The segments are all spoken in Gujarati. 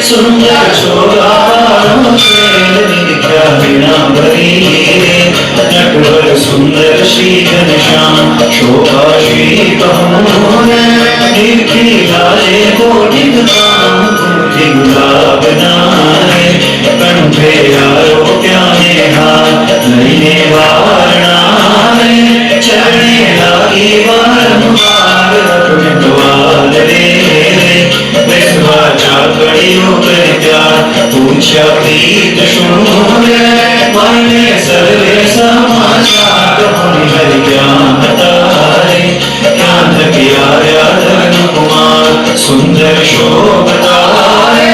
सुंदर शोभावारों से निरख्या वीणा भरी नटवर सुंदर श्री घनश्याम शोभा श्री कहोन निरखी लाले कोटिक काम कुंठी गुलाब नारे कंठे आरोप्याने हाथ लईने वारणारे चरणे लागी वारंवार रटुनिटवाल रे विश्वा चाकड़ियों कर प्यार पूछा प्रीत शून्य माने सर्वे समाचार मुनि हरि ज्ञान तारे ज्ञान किया राधन कुमार सुंदर शोभतारे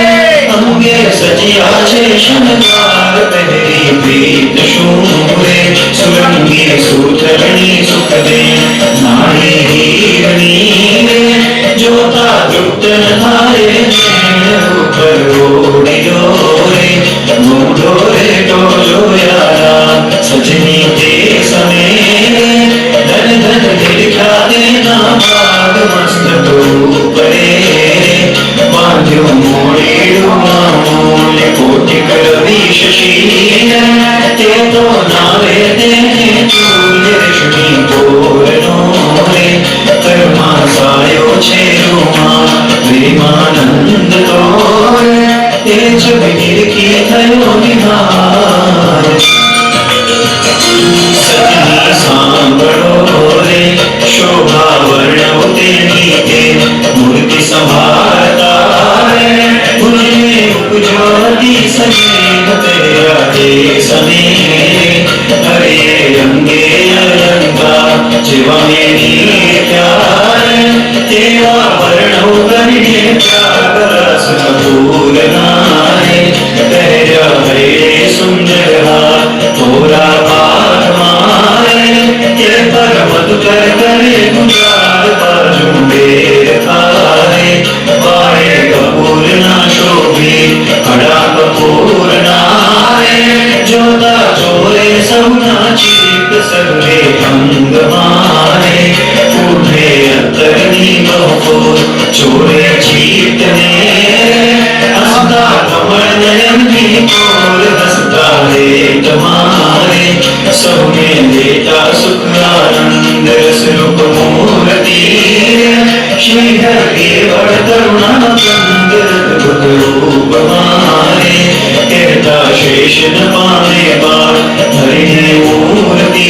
अंगे सजिया छे शनकार पहरी प्रीत शून्य सुरंगी सूथरणी सुख दे नारी हीरणी जोता दुक्त थारे ऊपर ओढ़ियो रे मूढ़ो रे टोलो यारा सजनी ते समय धन धन दिखा देना भाग मस्त तो परे बांध्यो मोड़ेड़ो मामूल कोटि करवी शशील ते तो नावे तेने चूल रश्मि पूर्णो रे कर्मा सायो छे रूमा प्रेमानंद तोरे तेज विनिरखी थयो निहार सजनी सांभळो रे शोभा वर्णव तेनी ते मूर्ति संभारता रे मुझे उपजोती समेत तेरा दे समेत हरे रंगे अलंका जीवा मेरी प्यार तेरा वर्णव करने त्याग रस पूरना है तेरा हरे सुंदर हाथ तोरा पार मारे ते पर मधुकर करे गुजार बाजू बेर थारे बारे कपूर ना शोभे खड़ा कपूर नारे जोता चोरे सहुना चीक सर्वे अंग मारे उठे अंतरनी बहु चोरे चीतने हंसता कमल नयन की कोर हंसता रे तुम्हारे सब में देता सुख आनंद रस रूप मूर्ति श्री हर केवल करुणा कंद अद्भुत रूप मारे कहता शेष न पाने बार हरि ने मूर्ति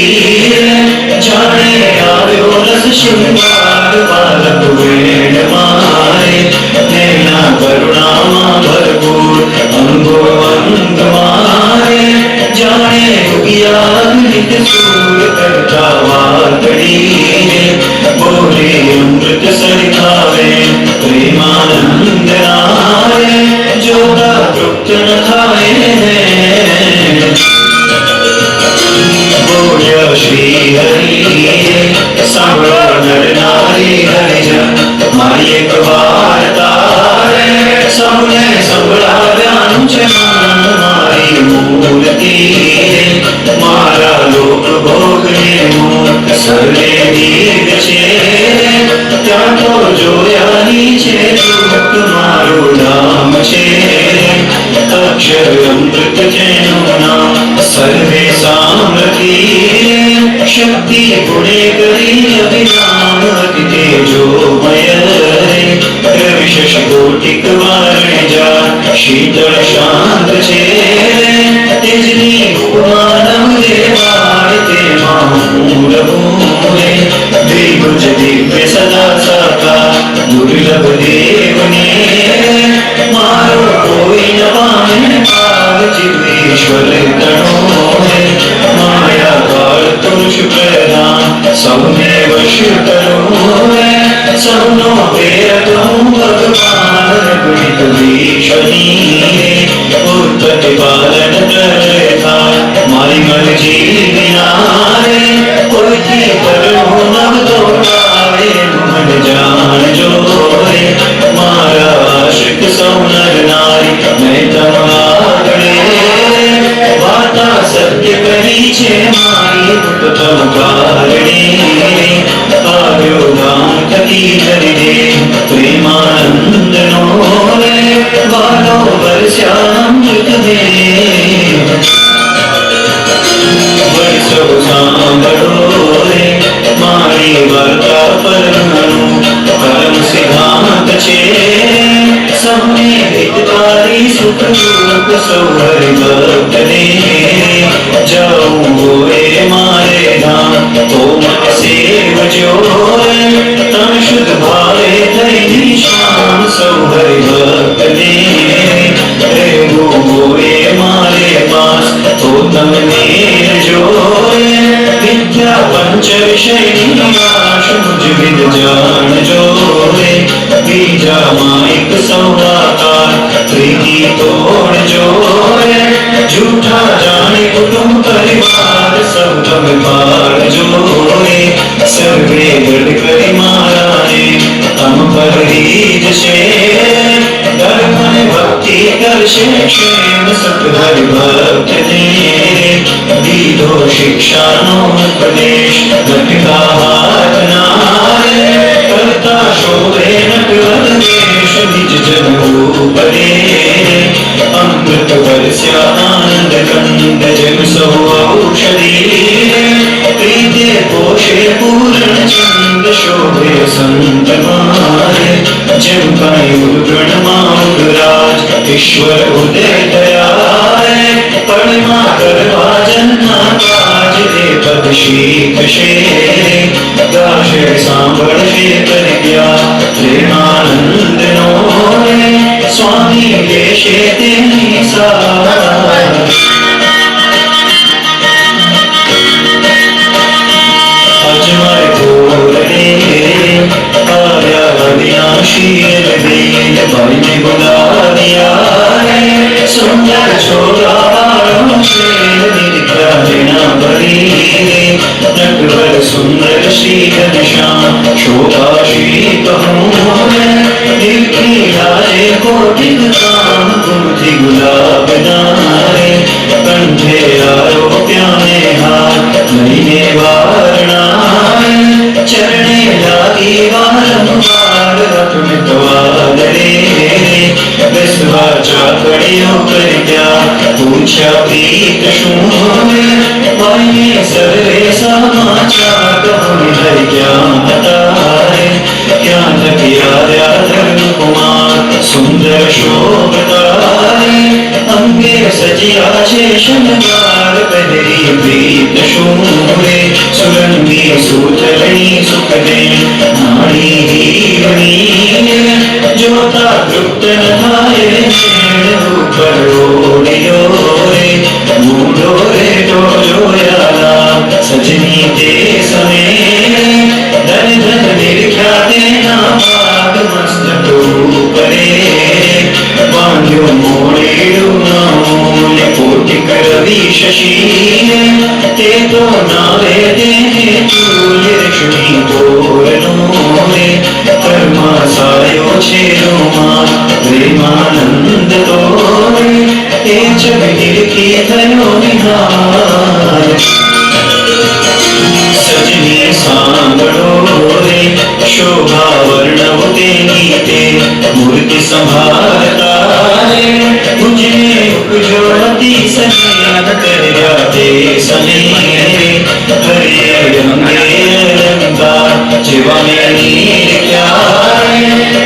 जाने आयो रस श्रृंगार बालक वेण मारे नैना करुणा मां भरपूर अंगो अंग मारे जाने उगिया नित सूर करता वाकड़ी बोले अमृत सरितावे प्रेमानंद नारे जोगा तृप्त न खाए बोलिया श्री हरि सांभळो नर नारी हरिजन मारी एक वार्ता रे सौने संभळाव्यानु छे मारी मूर्ति मारा लोक भोगने मूर्ख सर्वे दीर्घ छे त्या तो जोयानी छे दुख मारो नाम छे अक्षर अमृत जेनु नाम सर्वे सामर्थी शक्ति गुणे करी अभिराम अति तेजोमय रविशश कोटिक वारण जा शीतल शांत छे तेजनी मानव देवाय ते मामूल भूले द्विभुज दिव्य सदा साका दुर्लभ देवने मारो कोई न पामे पाग जीवेश्वर गणो माया काल पुरुष प्रधान सबने वश करो सबनो वेर कहूँ भगवान गुणित भीषणी उत्पत्ति पालन कर था मारी मर्जी बिना कोई थी करो नव तो मन जान जो मारा आशिक सौनर नारी मैं तमागड़े वाता सत्य करी छे मारी उत्तम कारणे आव्यो धाम थकी धरी दे प्रेमानंद नो वालो पूजा माइक सौदाकार प्रीति तोड़ जोड़े झूठा जाने कुटुंब परिवार सब तब पार जोड़े सर्वे गढ़ करी महाराणे तम पर रीज शेर धर्म भक्ति कर क्षेम सुख हरि भक्त तेरे दीदो शिक्षा नो उपदेश घटिका हाथ नारे करता शोभे नटवर देश निज जन उपरे अमृत बरस्या आनंद कंद जग सौ औषधि प्रीते पोषे पूर्ण चंद शोभे संत मारे जन पायुर प्रणमाउराज ईश्वर उदय दयाय परिमा करवा जन्मा काज दे पद शीख शेरे गाशे सांबड़ शे कर गया प्रेमानंद नोरे स्वामी देशे तेनी सारा अजमर बोले आया अविनाशील दीन भाई ने बुला दिया सुंदर छोरा निरखा देना बड़ी नटवर सुंदर श्री घनश्याम शोभा श्री कहूँ दिखी राजे कोटि काम कुमति गुलाब नारे कंठे आरोप्याने हाथ महीने वारणाए चरणे लागी बारंबार रत्नवादरे विश्वा चाकड़ियों कर क्या पूछा प्रीत शून्य पाइए सर्वे समाचार कहूँ हर क्या बताए क्या किया धर्म कुमार सुंदर शोभतारे अंगे सजिया शेषनगार पहरी प्रीत शूरे सुरंगी सूतरणी सुखदे नाड़ी हीवनी जोता तृप्त न थाए ऊपर ओडियो रे मूडो रे तो जोयाला सजनी ते समेरे धन धन निर्ख्याते नाग मस्तक ऊपरे बांध्यो मोड़ेडू नामूल्य कोटि करवी शशि ते तो नावे देहे तुल्य रश्मि तोरणोरे कर्मा सायो छेरो मा प्रेमानंद तोरे ते जग निरखी थयो निहार सजनी सांगड़ो रे शोभा वर्णव तेनी ते मूर्ति संभारता है मुझे उपजोती सने कर जाते सने हरे रंगे रंगा जीवा में नीर क्या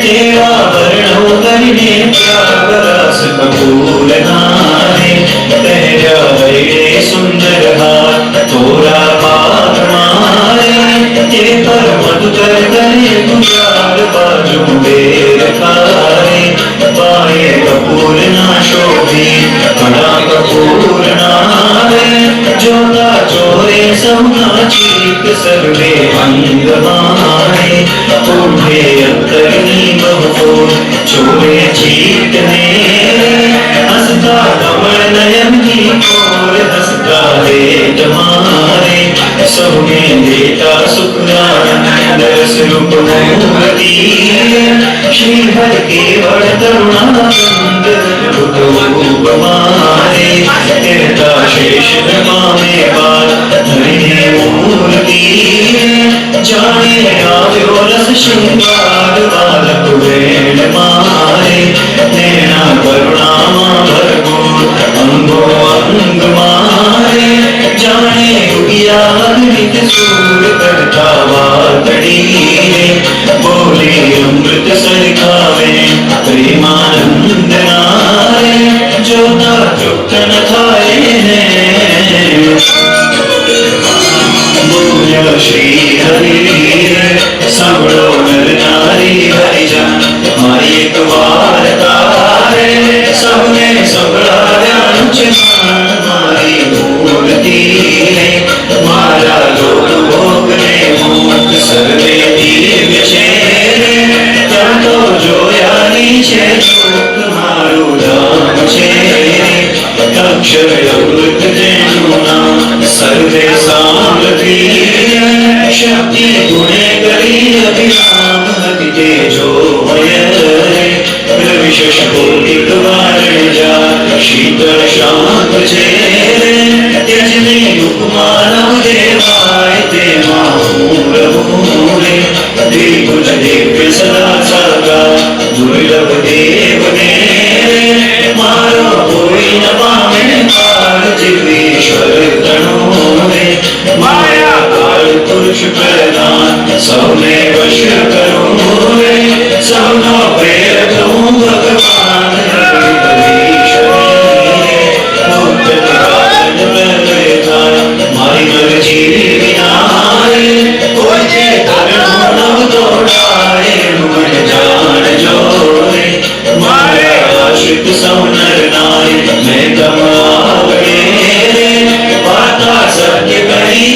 तेरा वर्णव करने त्याग रस कपूर नारे तेरा हरे सुंदर हाथ तोरा पार मारे ते पर मधुकर करे गुजार बाजू बेर खारे पाए कपूर ना शोभे बड़ा कपूर नारे जोता चोरे सबना चीक सर्वे अंग मारे उठे अंतरनी बहु चोरे चीकने हंसता कमल नयन की ओर हंसता रेत मारे सबने देता सुखदानंद स्वरूप मूर्ति श्री हर केवल तरुणानंद रूप मारे तेरता शेष मामे बाल धरिणे मूर्ति जाने आव्यो रस श्रृंगार बालक वेण मारे नैना करुणा भरपूर अंगो अंग मारे जाने उगिया अग्नित सूर करता वातड़ी बोले अमृत सरखावे प्रेमानंद नारे जो न तृप्त न थाए हैं बोलो श्री हरि सबड़ो नर नारी हरिजन मारी एक बार तारे सबने सबड़ा मारी मूर्ति मारा लोग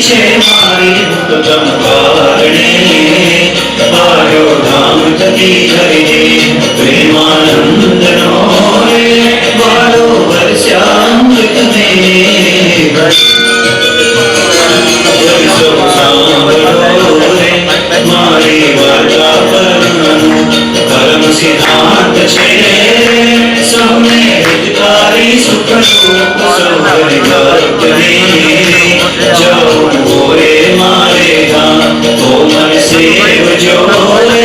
છે મારી ઉત્તમ કારણે આવ્યો ધામ થકી ધરીને પ્રેમાનંદનો રે વાળો વર્ષામૃત ને મારી વાર્તા પરનું ધર્મ સિદ્ધાંત છે સૌને હિતકારી સુખરૂપ સૌને ભક્તને જવું હોય મારે ગામ તો મન સેવજો રે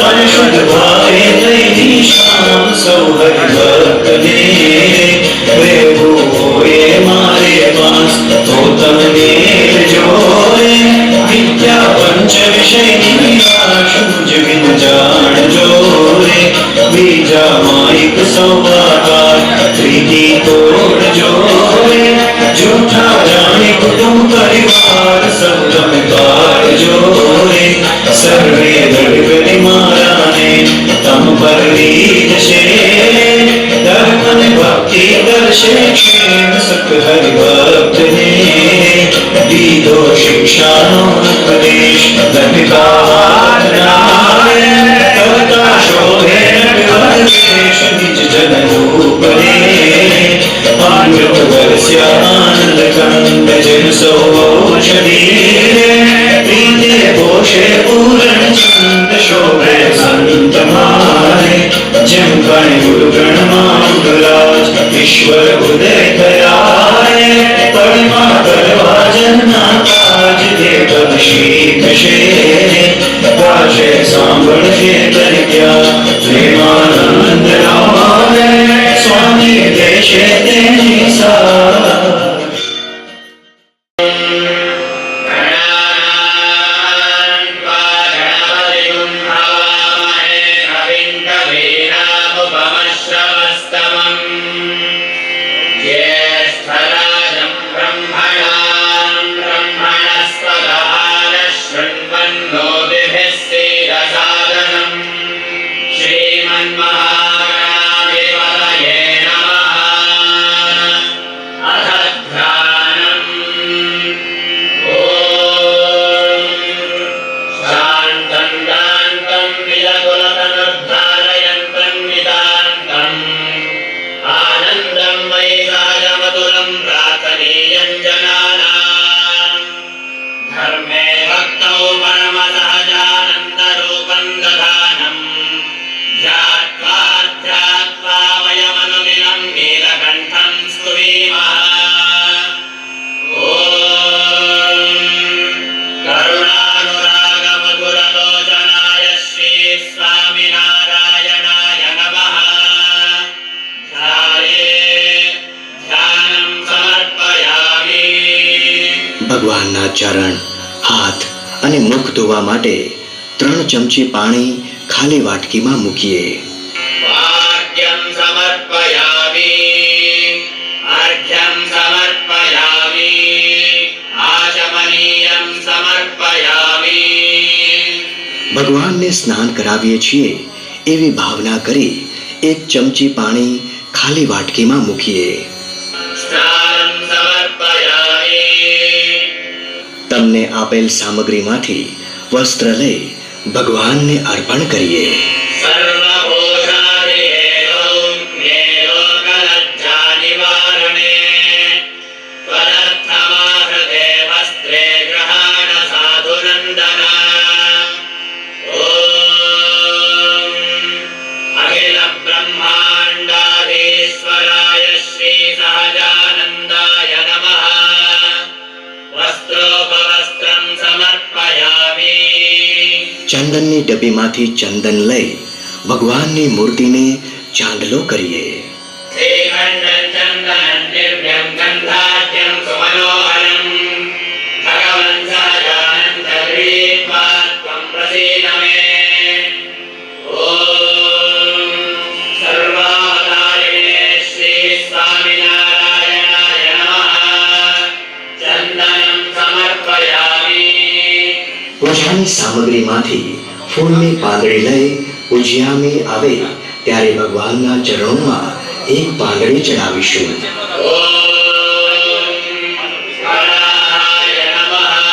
તન શુદ્ધ ભાવે થઈ શામ સૌ હરિભક્તને રહેવું હોય મારે પાસ તો તમને જોરે વિદ્યા પંચ વિષયની શુજ બિન જાણજો રે બીજા માઇક સૌકાર પ્રીતિ તોડજો રે જૂઠા જાણે કુટુંબ પરિવાર સૌ તમે કાઢજો રે સર્વે દળગલી મારાને તમ પર લીધ છે ધર્મ ને ભક્તિ દર્શે ક્ષેમ સત હરિભક્તને દીધો શિક્ષાનો ઉપદેશ લટકા કરતા શોભે નટવરદેશ નિજ જન રૂપને અમૃત વર્ષ્યા આનંદ કંદ જન સૌષધિ પ્રીતે પોષે પૂરણ ચંદ શોભે સંત મારે જેમ કણ ગુરુ ગણમાં ઉગરાજ ઈશ્વર ઉદય થયા તળમાં કરવા જનના કાજ દેવ શીખશે ગાશે સાંભળશે તરિત્યા પ્રેમાનંદ રામે સ્વામી દેશે તેની સા ભગવાનના ચરણ હાથ અને મુખ ધોવા માટે 3 ચમચી પાણી ખાલી વાટકીમાં મૂકીએ. વાક્યમ સમર્પયામિ અર્ઘ્યમ સમર્પયામિ આચમનીયમ સમર્પયામિ. ભગવાનને સ્નાન કરાવીએ છીએ એવી ભાવના કરી 1 ચમચી પાણી ખાલી વાટકીમાં મૂકીએ. તમને આપેલ સામગ્રીમાંથી વસ્ત્ર લઈ ભગવાનને અર્પણ કરીએ. ચંદનની ડબ્બીમાંથી ચંદન લઈ ભગવાનની મૂર્તિને ચાંદલો કરીએ. પૂજાની સામગ્રીમાંથી ફૂલની પાંદડી લઈ પૂજ્યામી આવે ત્યારે ભગવાનના ચરણોમાં 1 પાંદડી ચડાવીશું. ઓમ ગણાય નમઃ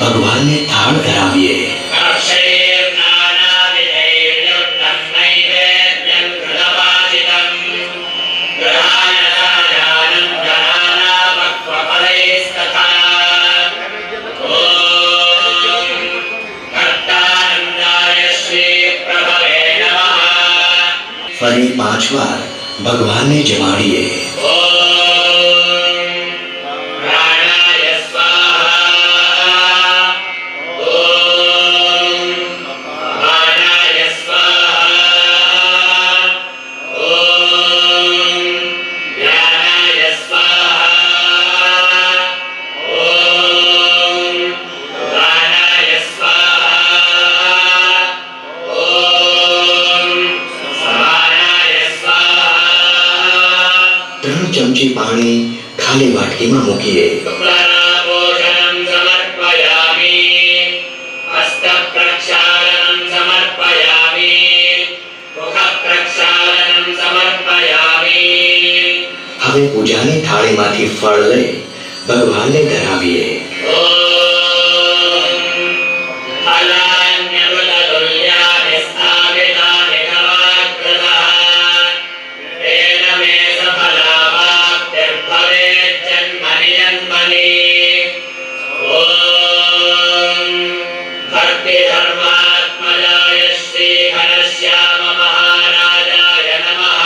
ભગવાનને થાળ ધરાવીએ. अक्षैर्नानाविधैर्युक्तं नैवेद्यं कृतवासितं ग्रहाणसायानं जनानापक्वफलैस्तथा ॐ कर्तानन्दाय श्रीप्रभवे नमः ફરી 5 વાર ભગવાનને જમાડીએ. ॐ प्राणाय स्वाहा ॐ प्राणाय स्वाहा ॐ ज्ञानाय स्वाहा ॐ प्राणाय स्वाहा ॐ समानाय स्वाहा 3 ચમચી પાણી ખાલી વાટકીમાં મૂકીએ. शुक्लानाभूषणं समर्पयामि हस्तप्रक्षालनं समर्पयामि मुखप्रक्षालनं समर्पयामि હવે પૂજાની થાળીમાંથી ફળ લઈ ભગવાનને ધરાવીએ. ॐ फलान्यमृततुल्यानि स्थापितानि नवाग्रतः तेन मे सफलावाप्तिर्भवेज्जन्मनि जन्मनि ॐ भक्तिधर्मात्मजाय श्रीघनश्याममहाराजाय नमः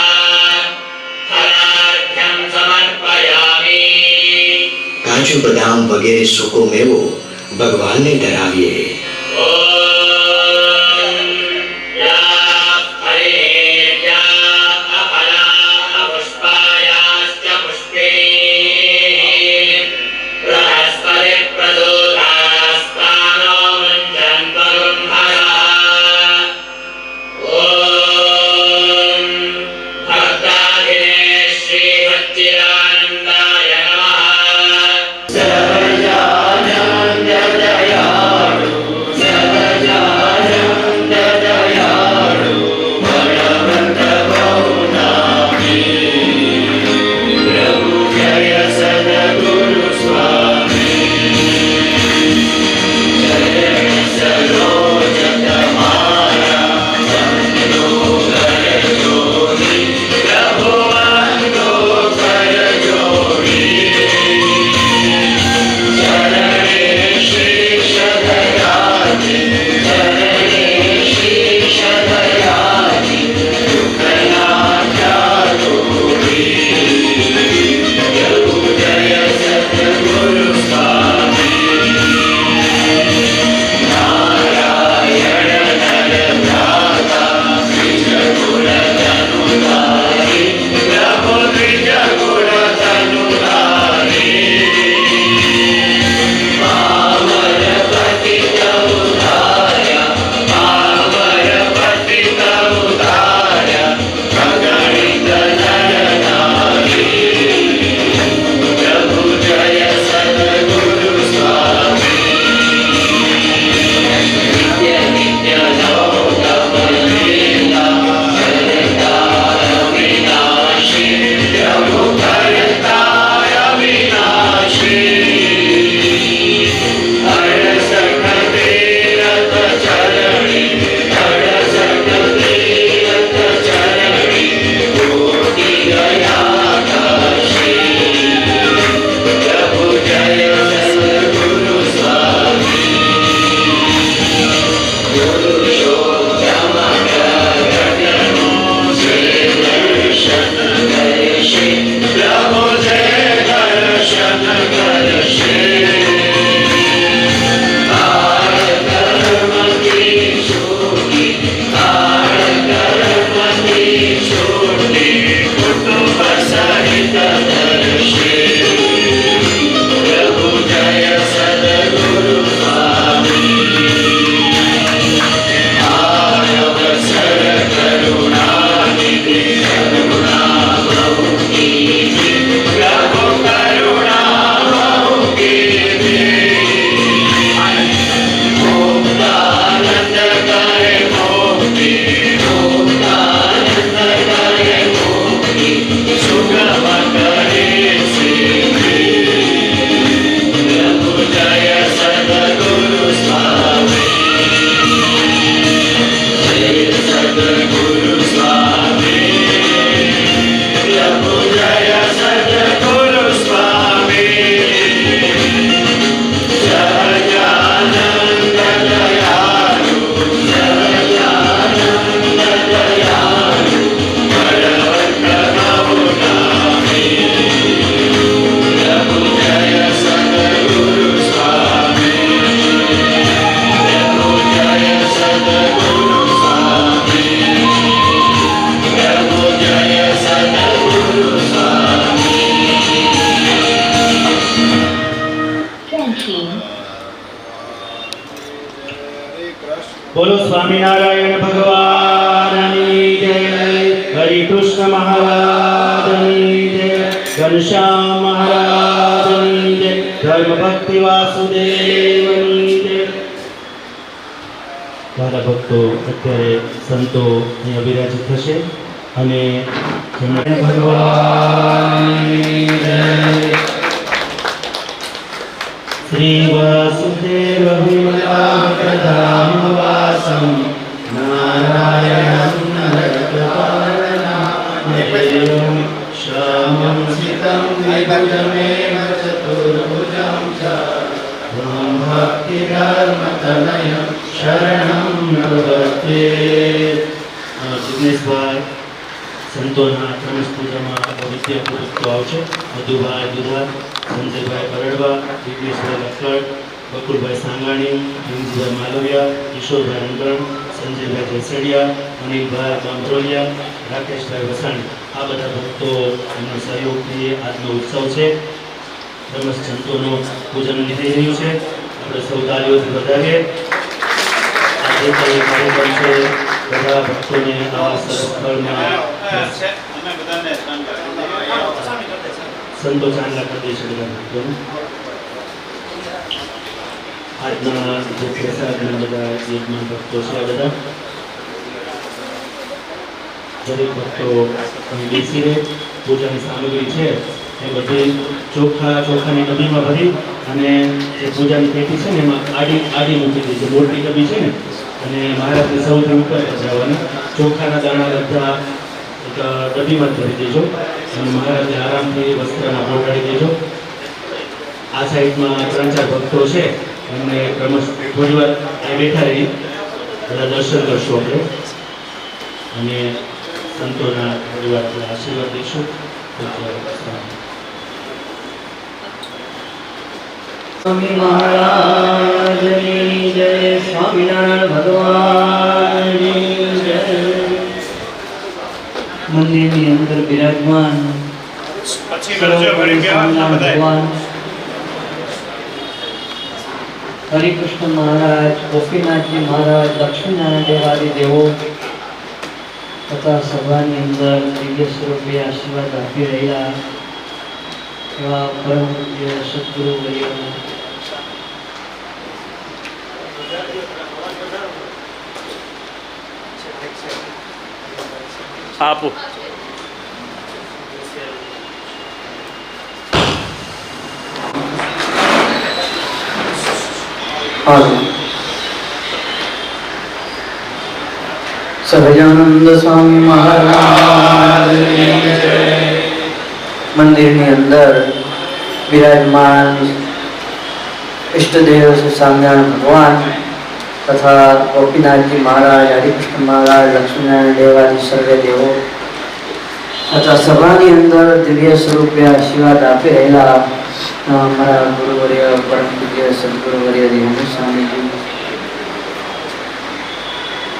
फलार्घ्यं समर्पयामि કાજુ બદામ વગેરે સૂકો મેવો ભગવાનને ધરાવીએ. ॐ या हरिर्या अफला पुष्पायाश्च पुष्पे बृहस्पतिप्रदोतास्तानो मुञ्चन्त्वगुम्भरः ॐ भक्ताधिने श्रीसच्चिदानन्दाय नमः सर्वजानन्ददयाळु सर्व બોલો સ્વામિનારાયણ ભગવાનની જય, હરિ કૃષ્ણ મહારાજની જય, ઘનશ્યામ મહારાજની જય, ધર્મ ભક્તિ વાસુદેવની જય. મારા ભક્તો, અત્યારે સંતો અહીંયા વિરાજિત થશે અને જેમણે ભગવાનની જય. શ્રી વાસુદેવ વિમલામૃતધામવાસં નારાયણં નરકપાલનામધેયં શ્યામં સિतं દ્વિભુજમેવ ચતુર્ભુજં ચ ત્વં ભક્તિધર્મતનયં શરણં પ્રપદ્યે. જિગ્નેશભાઈ સંતોના ત્રણેશ પૂજામાં વિદ્યાપૂર્વક આવશે. મધુભાઈ દુધા, સંજયભાઈ બરડવા, વિઘ્નેશભાઈ લખડ, બકુલભાઈ સાંગાણી, હિંમજીભાઈ માલવિયા, કિશોરભાઈ અંગણ, સંજયભાઈ જસડિયા, અનિલભાઈ બાંભરોલિયા, રાકેશભાઈ વસાણી. આ બધા ભક્તો એમના સહયોગથી આજનો ઉત્સવ છે. રમેશ સંતોનો પૂજન થઈ રહ્યું છે. આપણે સૌ તાળીઓથી વધાવીએ. આ જે કંઈ કાર્યક્રમ છે બધા ભક્તોને આવા સરસ સ્થળમાં સંતો ચાંદલા કરી દે છે. બધા ભક્તોને આજના જે પ્રસાદના બધા યજમાન ભક્તો છે આ બધા દરેક ભક્તો અહીં બેસી રહે. પૂજાની સામગ્રી છે એ બધી ચોખાની ડબ્બીમાં ભરી અને જે પૂજાની પેટી છે ને એમાં આડી મૂકી દે છે. મોટી ડબ્બી છે ને અને મહારાજને સૌથી ઉપર જવાની ચોખાના દાણા બધા એક ડબ્બીમાં ભરી દેજો અને મહારાજને આરામથી વસ્ત્રમાં પહોંચાડી દેજો. આ સાઈડમાં 3-4 ભક્તો છે એમને ક્રમશ થોડી વાર બેઠા રહી બધા દર્શન કરશું આપણે અને સંતોના થોડી વાર આશીર્વાદ દઈશું. સ્વામી મહારાજની જય, સ્વામિનારાયણ ભગવાનની જય. મંદિરની અંદર બિરાજમાન ભગવાન હરિકૃષ્ણ મહારાજ, ગોપીનાથજી મહારાજ, લક્ષ્મીનારાયણ દેવાદી દેવો તથા સભાની અંદર દિવ્ય સ્વરૂપે આશીર્વાદ આપી રહ્યા એવા પરમ પૂજ્ય સદગુરુ વર્ય આપો. સહજાનંદ સ્વામી મહારાજ મંદિરની અંદર વિરાજમાન ઈષ્ટદેવ શ્રી સ્વામિનારાયણ ભગવાન તથા ગોપીનાથજી મહારાજ, હરિકૃષ્ણ મહારાજ, લક્ષ્મીનારાયણ દેવાદી સર્વે દેવો તથા સભાની અંદર દિવ્ય સ્વરૂપે આશીર્વાદ આપી રહેલા અમારા ગુરુવર્ય પરમ પૂજ્ય સદગુરુવર્ય દેવાનંદ સ્વામીજી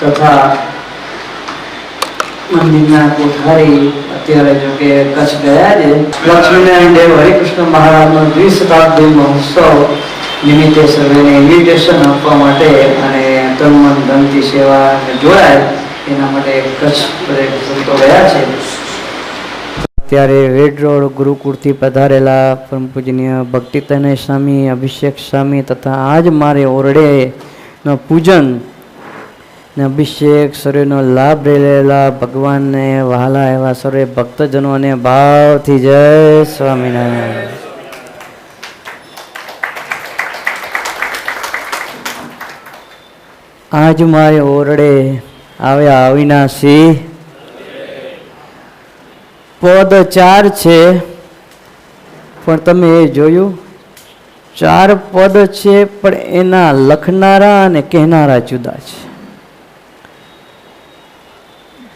તથા મંદિરના કોઠારી અત્યારે જો કે કચ્છ ગયા છે. લક્ષ્મીનારાયણ દેવ હરિકૃષ્ણ મહારાજનો દ્વિશતાબ્દી મહોત્સવ નિમિત્તે સર્વેને ઇન્વિટેશન આપવા માટે અને તન મન ધનથી સેવા જોડાય એના માટે કચ્છ દરેક સંતો ગયા છે. ત્યારે વેડ રોડ ગુરુકુળથી પધારેલા પરમ પૂજનીય ભક્તિતનય સ્વામી, અભિષેક સ્વામી તથા આજ મારે ઓરડેનો પૂજન ને અભિષેક સર્વેનો લાભ રહેલા ભગવાનને વહાલા એવા સર્વે ભક્તજનોને ભાવથી જય સ્વામિનારાયણ. આજ મારે ઓરડે આવ્યા અવિનાશી પદ 4 છે પણ તમે એ જોયું 4 પદ છે પણ એના લખનારા અને કહેનારા જુદા છે.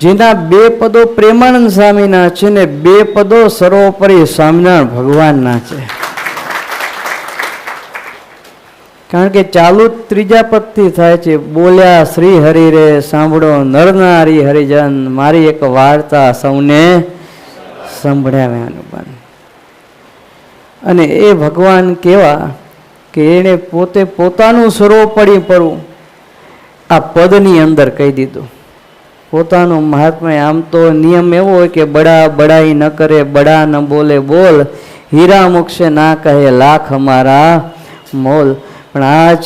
જેના 2 પદો પ્રેમાનંદ સ્વામીના છે ને 2 પદો સર્વોપરી સ્વામિનારાયણ ભગવાનના છે. કારણ કે ચાલુ ત્રીજા પદથી થાય છે. બોલ્યા શ્રી હરિ રે સાંભળો નરનારી હરિજન, મારી એક વાર્તા સૌને સંભળાવ્યા. અને એ ભગવાન કેવા કે એને પોતે પોતાનું સર્વોપરી પરવું આ પદની અંદર કહી દીધું. પોતાનું મહાત્મા આમ તો નિયમ એવો હોય કે બડા બડાઈ ન કરે, બડા ન બોલે બોલ, હીરા મૂકશે ના કહે લાખ અમારા મોલ. પણ આજ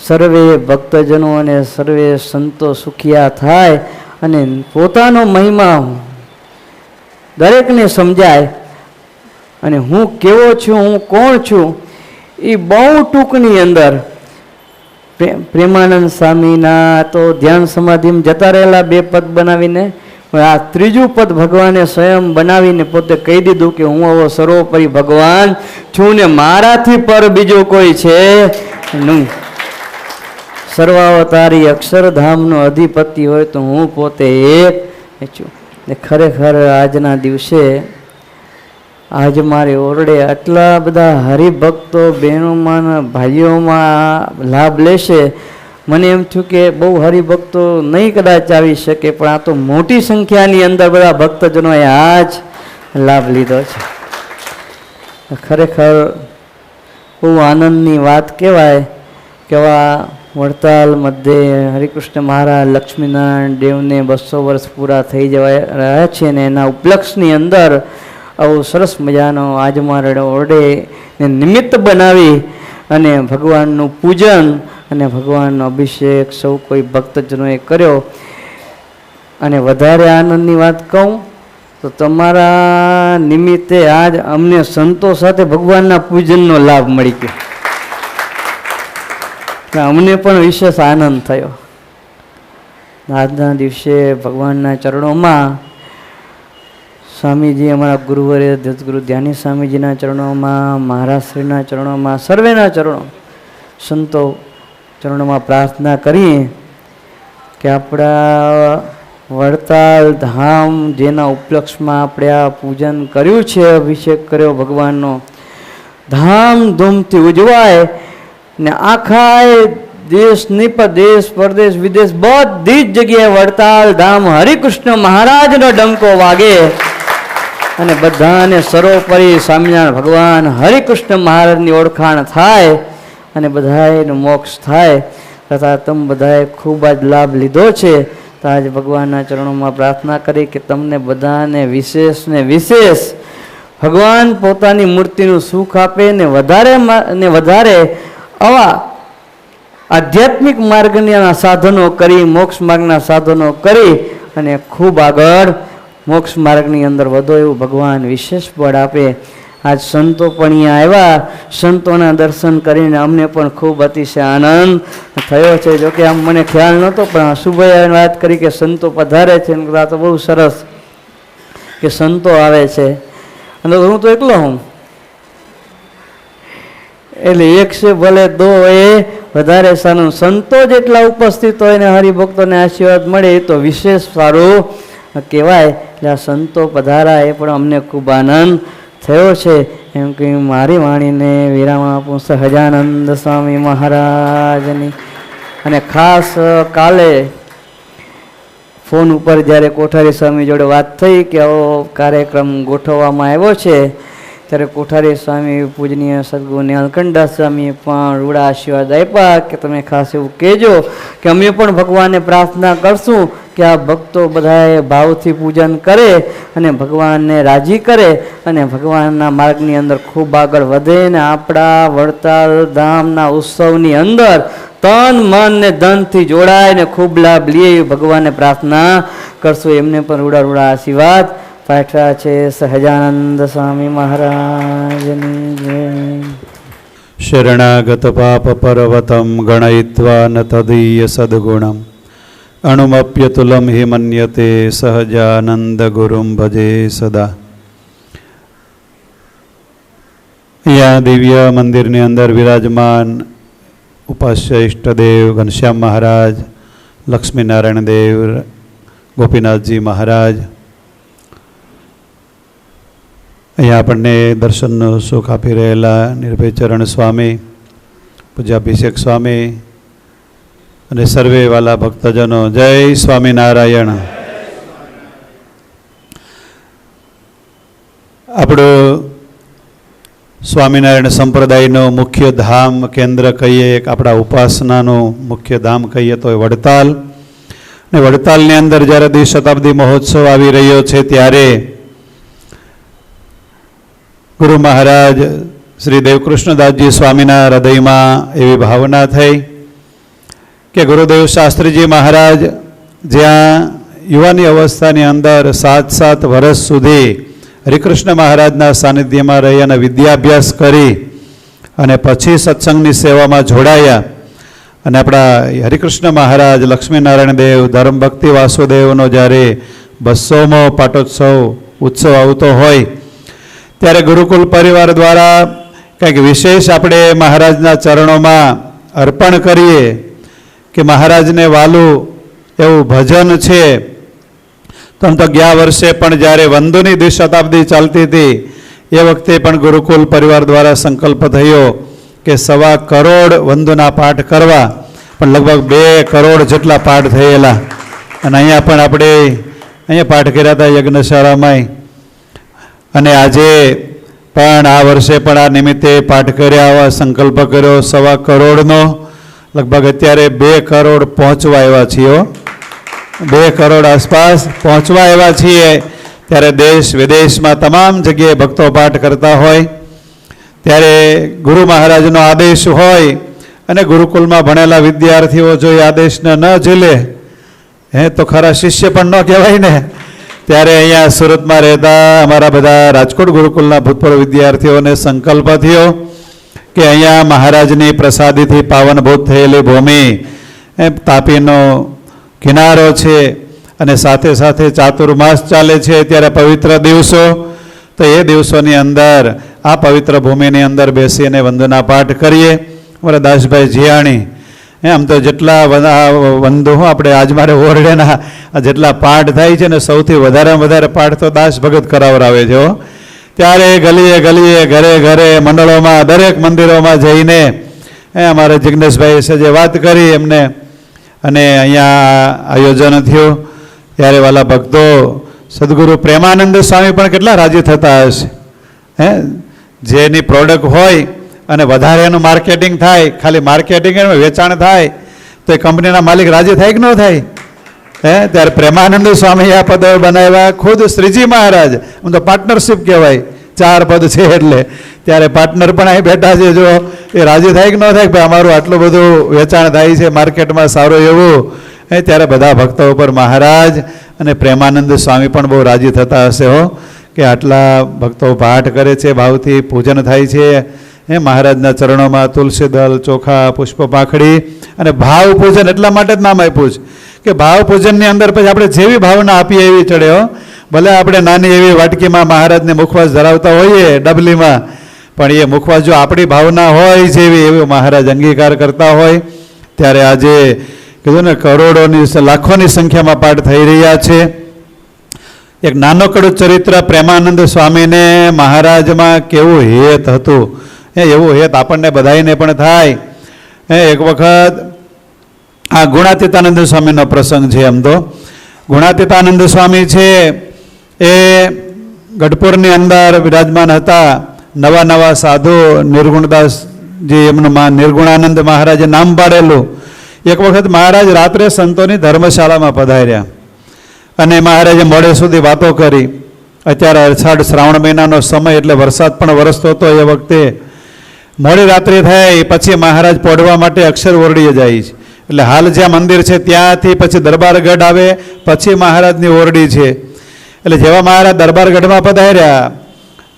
સર્વે ભક્તજનો અને સર્વે સંતો સુખિયા થાય અને પોતાનો મહિમા દરેકને સમજાય અને હું કેવો છું, હું કોણ છું, એ બહુ ટૂંકની અંદર પ્રેમાનંદ સ્વામીના તો ધ્યાન સમાધિમાં જતા રહેલા 2 પદ બનાવીને, પણ આ 3જું પદ ભગવાને સ્વયં બનાવીને પોતે કહી દીધું કે હું આવો સર્વોપરી ભગવાન છું ને મારાથી પર બીજો કોઈ છે નહીં. સર્વાવતારી અક્ષરધામનો અધિપતિ હોય તો હું પોતે એક છું. ને ખરેખર આજના દિવસે આજ મારે ઓરડે આટલા બધા હરિભક્તો બહેનોમાં ભાઈઓમાં લાભ લેશે. મને એમ થયું કે બહુ હરિભક્તો નહીં કદાચ આવી શકે, પણ આ તો મોટી સંખ્યાની અંદર બધા ભક્તજનોએ આજ લાભ લીધો છે. ખરેખર બહુ આનંદની વાત કહેવાય. કેવા વડતાલ મધ્યે હરિકૃષ્ણ મહારાજ લક્ષ્મીનારાયણ દેવને 200 વર્ષ પૂરા થઈ જવા રહ્યા છે ને એના ઉપલક્ષની અંદર આવું સરસ મજાનો આજમાં ઓરડે નિમિત્ત બનાવી અને ભગવાનનું પૂજન અને ભગવાનનો અભિષેક સૌ કોઈ ભક્તજનોએ કર્યો. અને વધારે આનંદની વાત કહું તો તમારા નિમિત્તે આજ અમને સંતો સાથે ભગવાનના પૂજનનો લાભ મળી ગયો. અમને પણ વિશેષ આનંદ થયો. આજના દિવસે ભગવાનના ચરણોમાં સ્વામીજી, અમારા ગુરુવર્ય દત્તગુરુ ધ્યાની સ્વામીજીના ચરણોમાં, મહારાજશ્રીના ચરણોમાં, સર્વેના ચરણો સંતો ચરણોમાં પ્રાર્થના કરીએ કે આપણા વડતાલ ધામ જેના ઉપલક્ષમાં આપણે આ પૂજન કર્યું છે, અભિષેક કર્યો ભગવાનનો, ધામધૂમથી ઉજવાય ને આખા દેશની દેશ પરદેશ વિદેશ બધી જ જગ્યાએ વડતાલ ધામ હરિકૃષ્ણ મહારાજનો ડંકો વાગે અને બધાને સર્વોપરી સ્વામિનારાયણ ભગવાન હરિકૃષ્ણ મહારાજની ઓળખાણ થાય અને બધાયનો મોક્ષ થાય. તથા તમે બધાએ ખૂબ જ લાભ લીધો છે. તો આજે ભગવાનના ચરણોમાં પ્રાર્થના કરી કે તમને બધાને વિશેષ ને વિશેષ ભગવાન પોતાની મૂર્તિનું સુખ આપે ને વધારે આવા આધ્યાત્મિક માર્ગના સાધનો કરી, મોક્ષ માર્ગના સાધનો કરી અને ખૂબ આગળ મોક્ષ માર્ગની અંદર વધો એવું ભગવાન વિશેષ બળ આપે. આજ સંતો પણ અહીંયા આવ્યા, સંતોના દર્શન કરીને અમને પણ ખૂબ અતિશય આનંદ થયો છે. જોકે આમ મને ખ્યાલ નહોતો, પણ સુભાઈ વાત કરી કે સંતો પધારે છે, તો બહુ સરસ કે સંતો આવે છે. અને હું તો એકલો હું, એટલે 1 છે ભલે 2 એ વધારે સારું. સંતો જેટલા ઉપસ્થિત હોય ને હરિભક્તોને આશીર્વાદ મળે એ તો વિશેષ સારું કહેવાય. એટલે આ સંતો પધારા એ પણ અમને ખૂબ આનંદ થયો છે. એમ કે મારી વાણીને વિરામ આપું સહજાનંદ સ્વામી મહારાજની. અને ખાસ કાલે ફોન ઉપર જ્યારે કોઠારી સ્વામી જોડે વાત થઈ કે આવો કાર્યક્રમ ગોઠવવામાં આવ્યો છે, ત્યારે કોઠારી સ્વામી પૂજનીય સદગુરુ નીલકંઠ સ્વામીએ પણ રૂડા આશીર્વાદ આપ્યા કે તમે ખાસ એવું કહેજો કે અમે પણ ભગવાનને પ્રાર્થના કરશું કે આ ભક્તો બધાએ ભાવથી પૂજન કરે અને ભગવાનને રાજી કરે અને ભગવાનના માર્ગની અંદર ખૂબ આગળ વધે ને આપણા વડતાલ ધામના ઉત્સવની અંદર તન મન ને ધનથી જોડાય ને ખૂબ લાભ લે એવી ભગવાનને પ્રાર્થના કરશું. એમને પણ રૂડા આશીર્વાદ પાઠવ્યા છે. સહજાનંદ સ્વામી મહારાજની જય. શરણાગત પાપ પર્વતમ ગણયિત્વા ન તદીય સદગુણમ અણુમપ્યતુલમ હિ મન્યતે સહજાનંદ ગુરુમ ભજે સદા. અહીંયા દિવ્ય મંદિરની અંદર વિરાજમાન ઉપાસ્ય ઇષ્ટદેવ ઘનશ્યામ મહારાજ, લક્ષ્મીનારાયણ દેવ, ગોપીનાથજી મહારાજ, અહીંયા આપણને દર્શનનું સુખ આપી રહેલા નિર્ભય ચરણ સ્વામી, પૂજ્યાભિષેક સ્વામી અને સર્વે વાલા ભક્તજનો, જય સ્વામિનારાયણ. આપણું સ્વામિનારાયણ સંપ્રદાયનું મુખ્ય ધામ કેન્દ્ર કહીએ, એક આપણા ઉપાસનાનું મુખ્ય ધામ કહીએ તો એ વડતાલ. ને વડતાલની અંદર જ્યારે દ્વિશતાબ્દી મહોત્સવ આવી રહ્યો છે ત્યારે ગુરુ મહારાજ શ્રી દેવકૃષ્ણદાસજી સ્વામીના હૃદયમાં એવી ભાવના થઈ કે ગુરુદેવ શાસ્ત્રીજી મહારાજ જ્યાં યુવાની અવસ્થાની અંદર 7 વર્ષ સુધી હરિકૃષ્ણ મહારાજના સાનિધ્યમાં રહી અને વિદ્યાભ્યાસ કરી અને પછી સત્સંગની સેવામાં જોડાયા. અને આપણા હરિકૃષ્ણ મહારાજ, લક્ષ્મીનારાયણ દેવ, ધર્મભક્તિ વાસુદેવનો જ્યારે 200મો પાટોત્સવ ઉત્સવ આવતો હોય ત્યારે ગુરુકુલ પરિવાર દ્વારા કંઈક વિશેષ આપણે મહારાજના ચરણોમાં અર્પણ કરીએ કે મહારાજને વાલું એવું ભજન છે. તો આમ તો ગયા વર્ષે પણ જ્યારે વંદોની દ્વિશતાબ્દી ચાલતી હતી એ વખતે પણ ગુરુકુલ પરિવાર દ્વારા સંકલ્પ થયો કે 1.25 કરોડ વંદોના પાઠ કરવા, પણ લગભગ 2 કરોડ જેટલા પાઠ થયેલા. અને અહીંયા પણ આપણે અહીંયા પાઠ કર્યા હતા યજ્ઞશાળામાં. અને આજે પણ આ વર્ષે પણ આ નિમિત્તે પાઠ કર્યા, આવા સંકલ્પ કર્યો 1.25 કરોડનો. લગભગ અત્યારે 2 કરોડ પહોંચવા આવ્યા છીએ. 2 કરોડ આસપાસ પહોંચવા આવ્યા છીએ. ત્યારે દેશ વિદેશમાં તમામ જગ્યાએ ભક્તો પાઠ કરતા હોય ત્યારે ગુરુ મહારાજનો આદેશ હોય અને ગુરુકુલમાં ભણેલા વિદ્યાર્થીઓ જો એ આદેશને ન ઝીલે તો ખરા શિષ્ય પણ ન કહેવાય ને. ત્યારે અહીંયા સુરતમાં રહેતા અમારા બધા રાજકોટ ગુરુકુલના ભૂતપૂર્વ વિદ્યાર્થીઓને સંકલ્પ થયો કે અહીંયા મહારાજની પ્રસાદીથી પાવનભૂત થયેલી ભૂમિ તાપીનો કિનારો છે અને સાથે સાથે ચાતુર્માસ ચાલે છે ત્યારે પવિત્ર દિવસો. તો એ દિવસોની અંદર આ પવિત્ર ભૂમિની અંદર બેસીને વંદના પાઠ કરીએ. અમારા દાસભાઈ જીયાણી આમ તો જેટલા વંદો આપણે આજ મારે ઓરડેના જેટલા પાઠ થાય છે ને સૌથી વધારે પાઠ તો દાસ ભગત કરાવરાવે છે. ત્યારે ગલીએ ગલીએ ઘરે ઘરે મંડળોમાં દરેક મંદિરોમાં જઈને અમારે જિજ્ઞેશભાઈ છે જે વાત કરી એમને અને અહીંયા આયોજન થયું ત્યારે વાલા ભક્તો સદગુરુ પ્રેમાનંદ સ્વામી પણ કેટલા રાજી થતા હશે. જેની પ્રોડક્ટ હોય અને વધારે એનું માર્કેટિંગ થાય, ખાલી માર્કેટિંગ વેચાણ થાય તો એ કંપનીના માલિક રાજી થાય કે ન થાય? ત્યારે પ્રેમાનંદ સ્વામી આ પદ બનાવ્યા. ખુદ શ્રીજી મહારાજ, આમ તો પાર્ટનરશિપ કહેવાય, 4 પદ છે એટલે. ત્યારે પાર્ટનર પણ અહીં બેઠા છે. જો એ રાજી થાય કે ન થાય કે અમારું આટલું બધું વેચાણ થાય છે માર્કેટમાં સારું એવું, ત્યારે બધા ભક્તો ઉપર મહારાજ અને પ્રેમાનંદ સ્વામી પણ બહુ રાજી થતા હશે કે આટલા ભક્તો પાઠ કરે છે, ભાવથી પૂજન થાય છે મહારાજના ચરણોમાં. તુલસી દળ, ચોખા, પુષ્પ પાંખડી અને ભાવ પૂજન એટલા માટે જ નામ આપ્યું છે કે ભાવ પૂજનની અંદર પછી આપણે જેવી ભાવના આપીએ એવી ચડે. ભલે આપણે નાની એવી વાટકીમાં મહારાજને મુખવાસ ધરાવતા હોઈએ ડબલીમાં, પણ એ મુખવાસ જો આપણી ભાવના હોય જેવી એવી મહારાજ અંગીકાર કરતા હોય. ત્યારે આજે કીધું ને કરોડોની લાખોની સંખ્યામાં પાઠ થઈ રહ્યા છે. એક નાનકડું ચરિત્ર પ્રેમાનંદ સ્વામીને મહારાજમાં કેવું હેત હતું એવું હેત આપણને બધાને પણ થાય. એક વખત આ ગુણાતીતાનંદ સ્વામીનો પ્રસંગ છે. આમ તો ગુણાતીતાનંદ સ્વામી છે એ ગઢપુરની અંદર વિરાજમાન હતા. નવા સાધુ નિર્ગુણદાસજી એમનું નિર્ગુણાનંદ મહારાજે નામ પાડેલું. એક વખત મહારાજ રાત્રે સંતોની ધર્મશાળામાં પધાર્યા અને મહારાજે મોડે સુધી વાતો કરી. અત્યારે અષાઢ શ્રાવણ મહિનાનો સમય એટલે વરસાદ પણ વરસતો હતો. એ વખતે મોડી રાત્રિ થાય પછી મહારાજ પોઢવા માટે અક્ષર ઓરડીએ જાય છે. એટલે હાલ જ્યાં મંદિર છે ત્યાંથી પછી દરબારગઢ આવે, પછી મહારાજની ઓરડી છે. એટલે જેવા મહારાજ દરબારગઢમાં પધાર્યા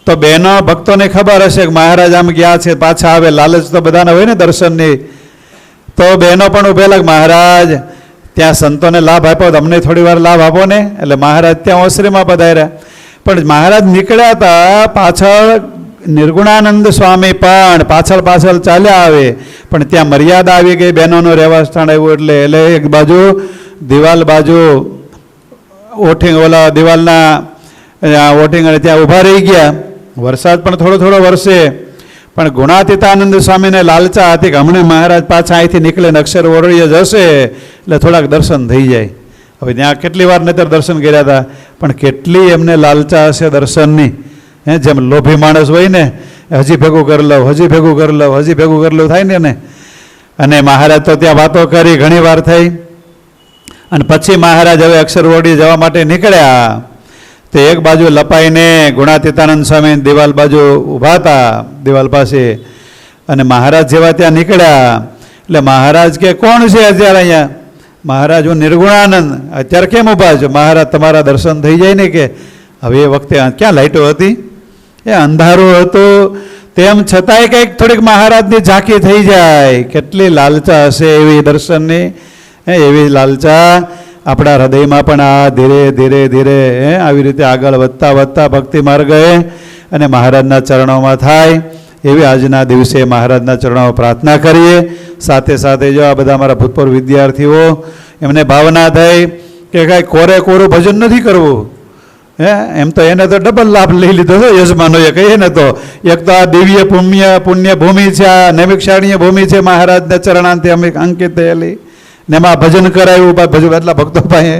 તો બહેનો ભક્તોને ખબર હશે કે મહારાજ આમ ગયા છે, પાછા આવે. લાલચ તો બધાને હોય ને દર્શનની. તો બહેનો પણ ઉભેલા મહારાજ ત્યાં સંતોને લાભ આપ્યો, અમને થોડી વાર લાભ આપો ને. એટલે મહારાજ ત્યાં ઓસરીમાં પધાર્યા. પણ મહારાજ નીકળ્યા હતા, પાછળ નિર્ગુણાનંદ સ્વામી પણ પાછળ ચાલ્યા આવે. પણ ત્યાં મર્યાદા આવી ગઈ, બહેનોનું રહેવા સ્થાન આવ્યું. એટલે એક બાજુ દિવાલ બાજુ દિવાલના ઓઠિંગ અને ત્યાં ઊભા રહી ગયા. વરસાદ પણ થોડો વરસે. પણ ગુણાતીતાનંદ સ્વામીને લાલચા હતી કે હમણાં મહારાજ પાછા અહીંથી નીકળીને અક્ષર ઓરડીએ જશે એટલે થોડાક દર્શન થઈ જાય. હવે ત્યાં કેટલી વાર નહીતર દર્શન કર્યા હતા, પણ કેટલી એમને લાલચા હશે દર્શનની. જેમ લોભી માણસ હોય ને હજી ભેગું કરી લઉં, હજી ભેગું કરી લઉં, હજી ભેગું કરી લઉં થાય ને. અને મહારાજ તો ત્યાં વાતો કરી, ઘણી વાર થઈ. અને પછી મહારાજ હવે અક્ષરવડી જવા માટે નીકળ્યા. તે એક બાજુ લપાઈને ગુણાતીતાનંદ સ્વામી દિવાલ બાજુ ઊભા હતા, દિવાલ પાસે. અને મહારાજ જેવા ત્યાં નીકળ્યા એટલે મહારાજ કે કોણ છે અત્યારે અહીંયા? મહારાજ હું નિર્ગુણાનંદ. અત્યારે કેમ ઊભા છો? મહારાજ તમારા દર્શન થઈ જાય ને. કે હવે એ વખતે ક્યાં લાઇટો હતી, એ અંધારું હતું, તેમ છતાંય કંઈક થોડીક મહારાજની ઝાંખી થઈ જાય. કેટલી લાલચા હશે એવી દર્શનની, એવી લાલચા આપણા હૃદયમાં પણ આ ધીરે ધીરે ધીરે આવી રીતે આગળ વધતા વધતા ભક્તિ માર્ગે અને મહારાજના ચરણોમાં થાય એવી આજના દિવસે મહારાજના ચરણોમાં પ્રાર્થના કરીએ. સાથે સાથે જો આ બધા અમારા ભૂતપૂર્વ વિદ્યાર્થીઓ, એમને ભાવના થઈ કે કાંઈ કોરે કોરું ભજન નથી કરવું. એમ તો એને તો ડબલ લાભ લઈ લીધો છે યજમાનોએ. કહીએ ને તો એક તો આ દિવ્ય પુણ્ય ભૂમિ છે, આ નૈમિષારણ્ય ભૂમિ છે મહારાજના ચરણાંતે અંકિત થયેલી. ને એમાં ભજન કરાવ્યું, ભજન એટલા ભક્તો પાસે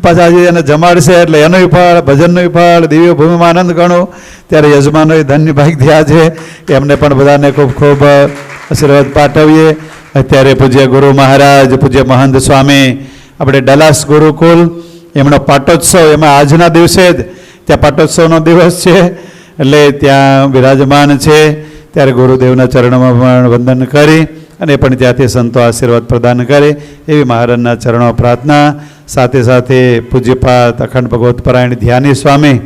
પાછા આજે એને જમાડશે એટલે એનું ફળ, ભજનનું ફળ, દિવ્ય ભૂમિમાં આનંદ ગણો. ત્યારે યજમાનોએ ધન્ય ભાગ થયા છે, એમને પણ બધાને ખૂબ ખૂબ આશીર્વાદ પાઠવીએ. અત્યારે પૂજ્ય ગુરુ મહારાજ, પૂજ્ય મહંત સ્વામી, આપણે ડલાસ ગુરુકુલ, એમનો પાટોત્સવ, એમાં આજના દિવસે જ ત્યાં પાટોત્સવનો દિવસ છે એટલે ત્યાં બિરાજમાન છે. ત્યારે ગુરુદેવના ચરણોમાં પણ વંદન કરી અને પણ ત્યાંથી સંતો આશીર્વાદ પ્રદાન કરે એવી મહારાજના ચરણો પ્રાર્થના. સાથે સાથે પૂજ્યપાત અખંડ ભગવતપરાયણ ધ્યાની સ્વામી,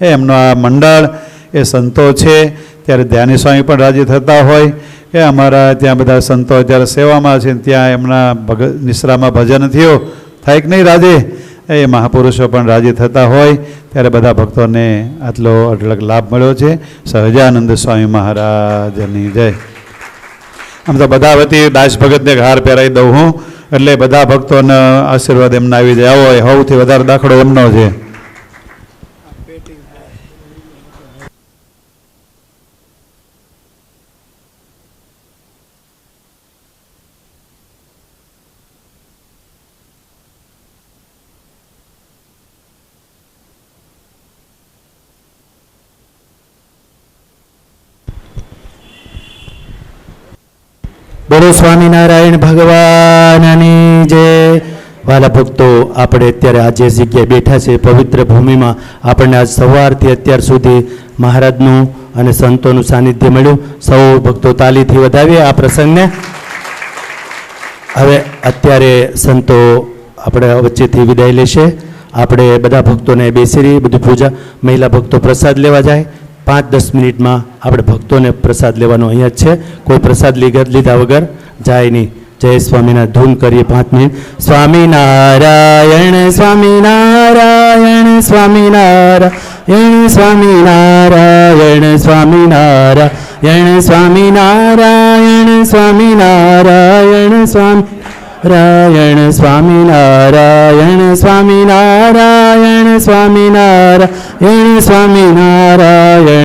એમનો આ મંડળ, એ સંતો છે. ત્યારે ધ્યાની સ્વામી પણ રાજી થતા હોય કે અમારા ત્યાં બધા સંતો જ્યારે સેવામાં છે, ત્યાં એમના નિશ્રામાં ભજન થયો થાય કે નહીં રાજે, એ મહાપુરુષો પણ રાજી થતા હોય. ત્યારે બધા ભક્તોને આટલો અઢળક લાભ મળ્યો છે. સહજાનંદ સ્વામી મહારાજની જય. આમ તો બધા વતી દાસ ભગતને હાર પહેરાવી દઉં હું, એટલે બધા ભક્તોને આશીર્વાદ એમના આવી જાય. આવો સૌથી વધારે દાખલો એમનો છે. બોલો સ્વામિનારાયણ ભગવાનની જય. વાલા ભક્તો, આપણે અત્યારે આ જે જગ્યાએ બેઠા છે પવિત્ર ભૂમિમાં, આપણને આજ સવારથી અત્યાર સુધી મહારાજનું અને સંતોનું સાનિધ્ય મળ્યું. સૌ ભક્તો તાલીથી વધાવીએ આ પ્રસંગને. હવે અત્યારે સંતો આપણે વચ્ચેથી વિદાય લેશે. આપણે બધા ભક્તોને બેસી બધું પૂજા, મહિલા ભક્તો પ્રસાદ લેવા જાય. 5-10 મિનિટમાં આપણે ભક્તોને પ્રસાદ લેવાનો અહીંયા જ છે. કોઈ પ્રસાદ લીધા વગર જાય નહીં. જય સ્વામિનારાયણ ધૂન કરીએ 5 મિનિટ. સ્વામિનારાયણ સ્વામિનારાયણ સ્વામિનારાયણ સ્વામિનારાયણ સ્વામિનારાયણ સ્વામિનારાયણ સ્વામિનારાયણ સ્વામિનારાયણ સ્વામિનારાયણ સ્વામિનારાયણ સ્વામિનારાયણ સ્વામિનારાયણ.